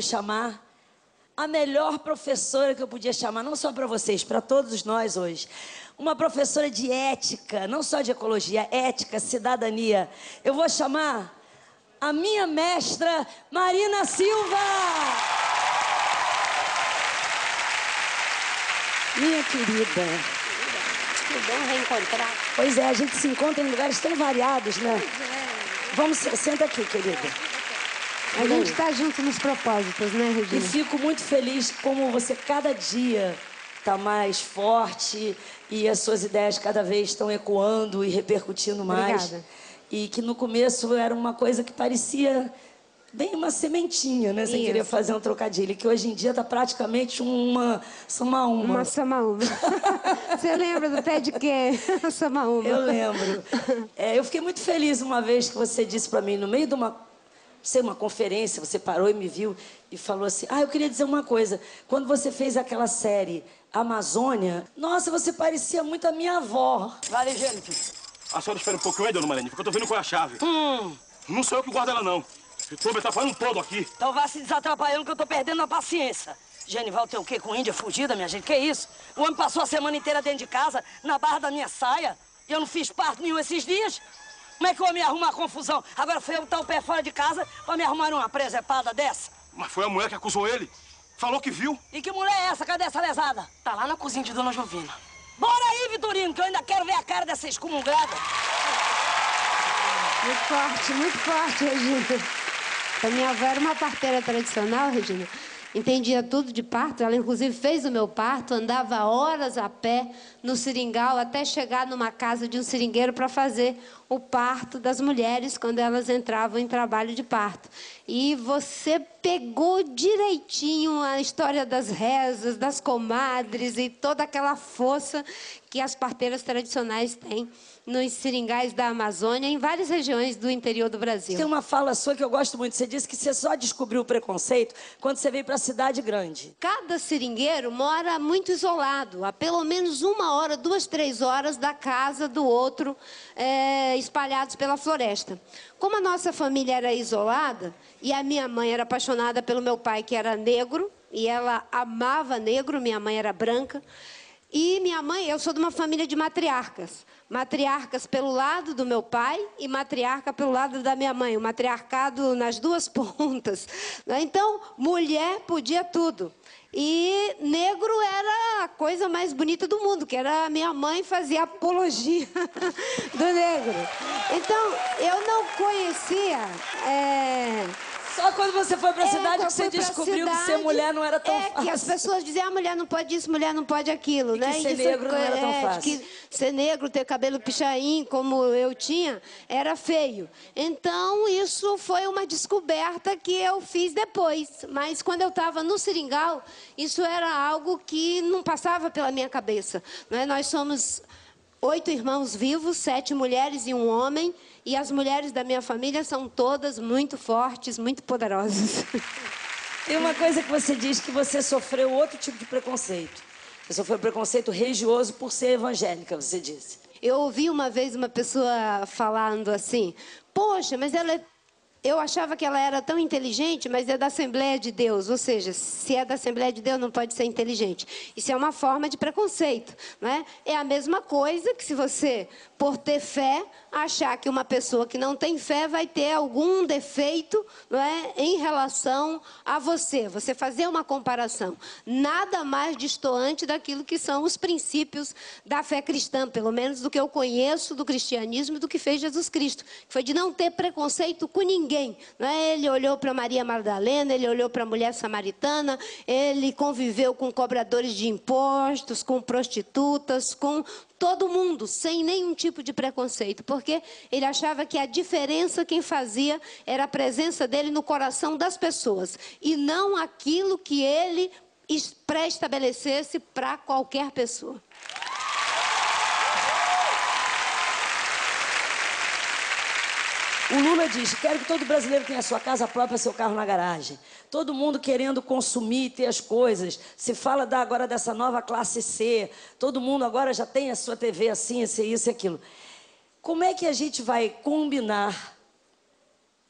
vou chamar a melhor professora que eu podia chamar, não só para vocês, para todos nós hoje. Uma professora de ética, não só de ecologia, ética, cidadania. Eu vou chamar a minha mestra, Marina Silva! Minha querida. Que bom reencontrar. Pois é, a gente se encontra em lugares tão variados, né? Pois é. Vamos, senta aqui, querida. A gente está junto nos propósitos, né, Regina? E fico muito feliz como você cada dia está mais forte e as suas ideias cada vez estão ecoando e repercutindo mais. Obrigada. E que no começo era uma coisa que parecia bem uma sementinha, né? Você Isso. queria fazer um trocadilho, que hoje em dia está praticamente uma samaúma. Uma samaúma. Você lembra do pé de quê? Samaúma. Eu lembro. Eu fiquei muito feliz uma vez que você disse para mim, no meio de uma conferência, você parou e me viu e falou assim, eu queria dizer uma coisa, quando você fez aquela série Amazônia, nossa, você parecia muito a minha avó. Vale, Jennifer. A senhora espera um pouquinho aí, dona Marlene, porque eu tô vendo qual é a chave. Não sou eu que guardo ela, não. Eu tô me atrapalhando todo aqui. Então vá se desatrapalhando que eu tô perdendo a paciência. Genival tem o quê? Com índia fugida, minha gente? Que isso? O homem passou a semana inteira dentro de casa, na barra da minha saia, e eu não fiz parto nenhum esses dias. Como é que eu vou me arrumar a confusão? Agora foi eu botar o pé fora de casa pra me arrumar uma presepada dessa? Mas foi a mulher que acusou ele. Falou que viu. E que mulher é essa? Cadê essa lesada? Tá lá na cozinha de Dona Jovina. Bora aí, Vitorino, que eu ainda quero ver a cara dessa excomungada. Muito forte, Regina. A minha avó era uma parteira tradicional, Regina. Entendia tudo de parto. Ela, inclusive, fez o meu parto. Andava horas a pé no seringal até chegar numa casa de um seringueiro para fazer o parto das mulheres quando elas entravam em trabalho de parto. E você pegou direitinho a história das rezas, das comadres e toda aquela força que as parteiras tradicionais têm nos seringais da Amazônia, em várias regiões do interior do Brasil. Tem uma fala sua que eu gosto muito. Você disse que você só descobriu o preconceito quando você veio para a cidade grande. Cada seringueiro mora muito isolado, a pelo menos 1 hora, 2, 3 horas da casa do outro, espalhados pela floresta. Como a nossa família era isolada, e a minha mãe era apaixonada pelo meu pai, que era negro, e ela amava negro, minha mãe era branca, e minha mãe, eu sou de uma família de matriarcas. Matriarcas pelo lado do meu pai e matriarca pelo lado da minha mãe. O matriarcado nas duas pontas. Então, mulher podia tudo. E negro era a coisa mais bonita do mundo, que era a minha mãe fazia apologia do negro. Então, eu não conhecia... Só quando você foi para a cidade que você descobriu que ser mulher não era tão fácil. Que as pessoas diziam, a mulher não pode isso, mulher não pode aquilo, né? Que ser negro não era tão fácil. Que ser negro, ter cabelo pichain, como eu tinha, era feio. Então, isso foi uma descoberta que eu fiz depois. Mas quando eu estava no seringal, isso era algo que não passava pela minha cabeça. Né? Nós somos 8 irmãos vivos, 7 mulheres e 1 homem. E as mulheres da minha família são todas muito fortes, muito poderosas. Tem uma coisa que você diz que você sofreu outro tipo de preconceito. Você sofreu preconceito religioso por ser evangélica, você disse. Eu ouvi uma vez uma pessoa falando assim, poxa, mas ela é... Eu achava que ela era tão inteligente, mas é da Assembleia de Deus. Ou seja, se é da Assembleia de Deus, não pode ser inteligente. Isso é uma forma de preconceito, não é? É a mesma coisa que se você, por ter fé, achar que uma pessoa que não tem fé vai ter algum defeito, não é, em relação a você. Você fazer uma comparação. Nada mais destoante daquilo que são os princípios da fé cristã, pelo menos do que eu conheço do cristianismo e do que fez Jesus Cristo. Que foi de não ter preconceito com ninguém. Não é? Ele olhou para Maria Madalena, ele olhou para a mulher samaritana, ele conviveu com cobradores de impostos, com prostitutas, com todo mundo, sem nenhum tipo de preconceito, porque ele achava que a diferença quem fazia era a presença dele no coração das pessoas, e não aquilo que ele pré-estabelecesse para qualquer pessoa. O Lula diz, quero que todo brasileiro tenha sua casa própria, seu carro na garagem. Todo mundo querendo consumir, ter as coisas. Se fala agora dessa nova classe C. Todo mundo agora já tem a sua TV assim, isso e aquilo. Como é que a gente vai combinar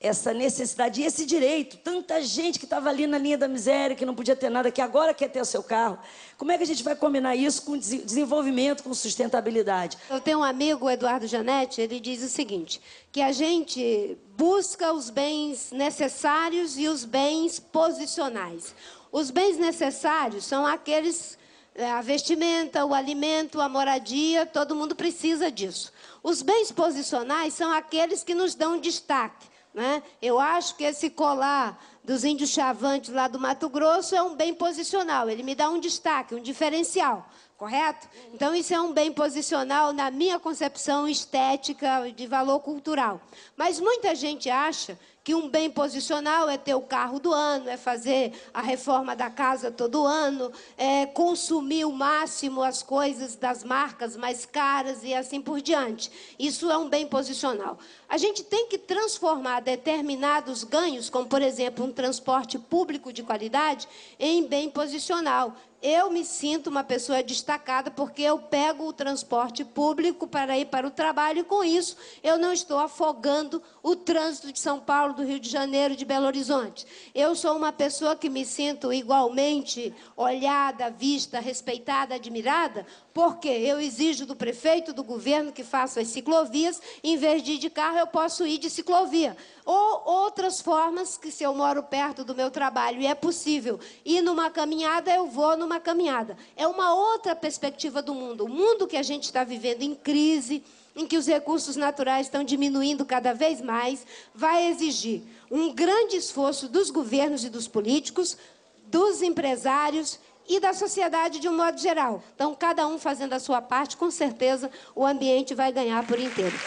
essa necessidade e esse direito. Tanta gente que estava ali na linha da miséria, que não podia ter nada, que agora quer ter o seu carro. Como é que a gente vai combinar isso com desenvolvimento, com sustentabilidade? Eu tenho um amigo, o Eduardo Janetti, ele diz o seguinte, que a gente busca os bens necessários e os bens posicionais. Os bens necessários são aqueles, a vestimenta, o alimento, a moradia, todo mundo precisa disso. Os bens posicionais são aqueles que nos dão destaque. Né? Eu acho que esse colar dos índios chavantes lá do Mato Grosso é um bem posicional, ele me dá um destaque, um diferencial, correto? Então isso é um bem posicional na minha concepção estética de valor cultural. Mas muita gente acha que um bem posicional é ter o carro do ano, é fazer a reforma da casa todo ano, é consumir o máximo as coisas das marcas mais caras e assim por diante. Isso é um bem posicional. A gente tem que transformar determinados ganhos, como, por exemplo, um transporte público de qualidade, em bem posicional. Eu me sinto uma pessoa destacada porque eu pego o transporte público para ir para o trabalho e, com isso, eu não estou afogando o trânsito de São Paulo, do Rio de Janeiro, de Belo Horizonte. Eu sou uma pessoa que me sinto igualmente olhada, vista, respeitada, admirada, porque eu exijo do prefeito, do governo, que faça as ciclovias. Em vez de ir de carro, eu posso ir de ciclovia. Ou outras formas que, se eu moro perto do meu trabalho e é possível ir numa caminhada, eu vou numa caminhada. É uma outra perspectiva do mundo. O mundo que a gente está vivendo em crise, em que os recursos naturais estão diminuindo cada vez mais, vai exigir um grande esforço dos governos e dos políticos, dos empresários e da sociedade de um modo geral. Então, cada um fazendo a sua parte, com certeza o ambiente vai ganhar por inteiro.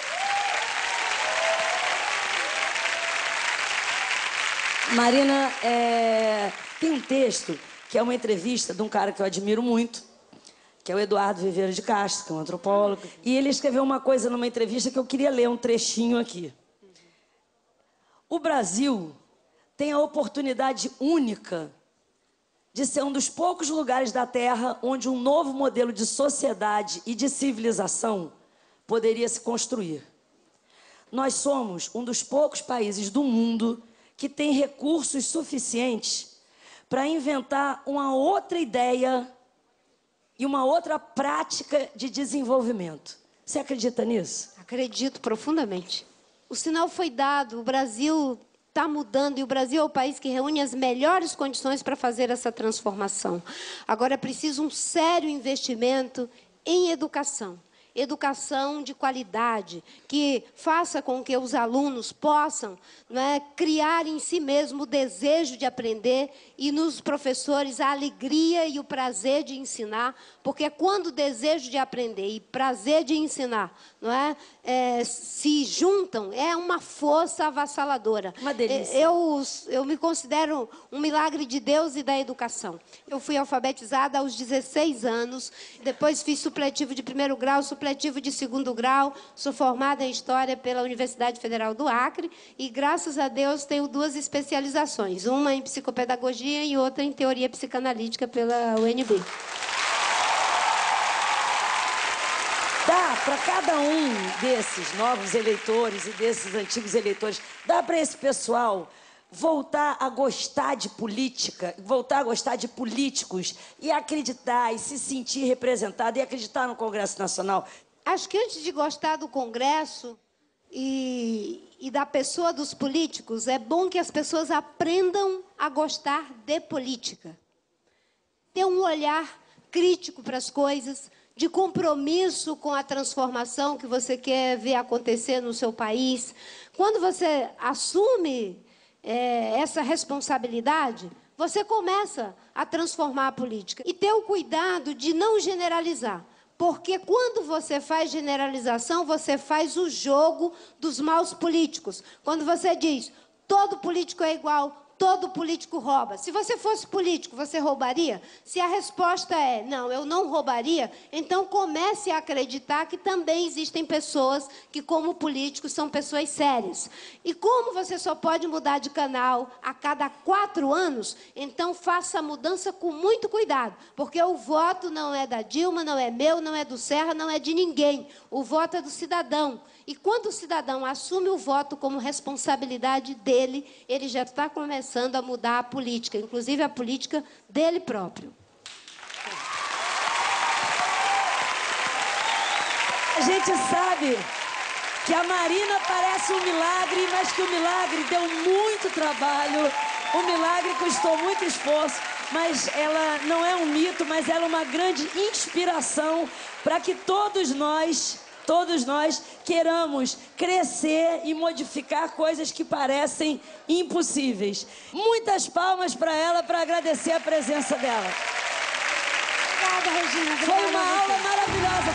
Marina, tem um texto que é uma entrevista de um cara que eu admiro muito, que é o Eduardo Viveiro de Castro, que é um antropólogo. E ele escreveu uma coisa numa entrevista que eu queria ler um trechinho aqui. O Brasil tem a oportunidade única de ser um dos poucos lugares da Terra onde um novo modelo de sociedade e de civilização poderia se construir. Nós somos um dos poucos países do mundo que tem recursos suficientes para inventar uma outra ideia e uma outra prática de desenvolvimento. Você acredita nisso? Acredito profundamente. O sinal foi dado, o Brasil está mudando e o Brasil é o país que reúne as melhores condições para fazer essa transformação. Agora é preciso um sério investimento em educação. Educação de qualidade, que faça com que os alunos possam, né, criar em si mesmo o desejo de aprender e nos professores a alegria e o prazer de ensinar, porque quando o desejo de aprender e prazer de ensinar, não é, se juntam, é uma força avassaladora. Uma delícia. Eu me considero um milagre de Deus e da educação. Eu fui alfabetizada aos 16 anos, depois fiz supletivo de primeiro grau, supletivo de segundo grau, sou formada em História pela Universidade Federal do Acre e, graças a Deus, tenho 2 especializações, uma em psicopedagogia e outra em teoria psicanalítica pela UNB. Dá para cada um desses novos eleitores e desses antigos eleitores, dá para esse pessoal voltar a gostar de política, voltar a gostar de políticos e acreditar e se sentir representado e acreditar no Congresso Nacional? Acho que antes de gostar do Congresso e da pessoa dos políticos, é bom que as pessoas aprendam a gostar de política. Ter um olhar crítico para as coisas, de compromisso com a transformação que você quer ver acontecer no seu país. Quando você assume essa responsabilidade, você começa a transformar a política. E ter o cuidado de não generalizar. Porque quando você faz generalização, você faz o jogo dos maus políticos. Quando você diz, todo político é igual, todo político rouba. Se você fosse político, você roubaria? Se a resposta é não, eu não roubaria, então comece a acreditar que também existem pessoas que, como políticos, são pessoas sérias. E como você só pode mudar de canal a cada 4 anos, então faça a mudança com muito cuidado, porque o voto não é da Dilma, não é meu, não é do Serra, não é de ninguém. O voto é do cidadão. E quando o cidadão assume o voto como responsabilidade dele, ele já está começando a mudar a política, inclusive a política dele próprio. A gente sabe que a Marina parece um milagre, mas que o milagre deu muito trabalho, o milagre custou muito esforço, mas ela não é um mito, mas ela é uma grande inspiração para que todos nós queiramos crescer e modificar coisas que parecem impossíveis. Muitas palmas para ela, para agradecer a presença dela. Obrigada, Regina. Foi uma aula maravilhosa.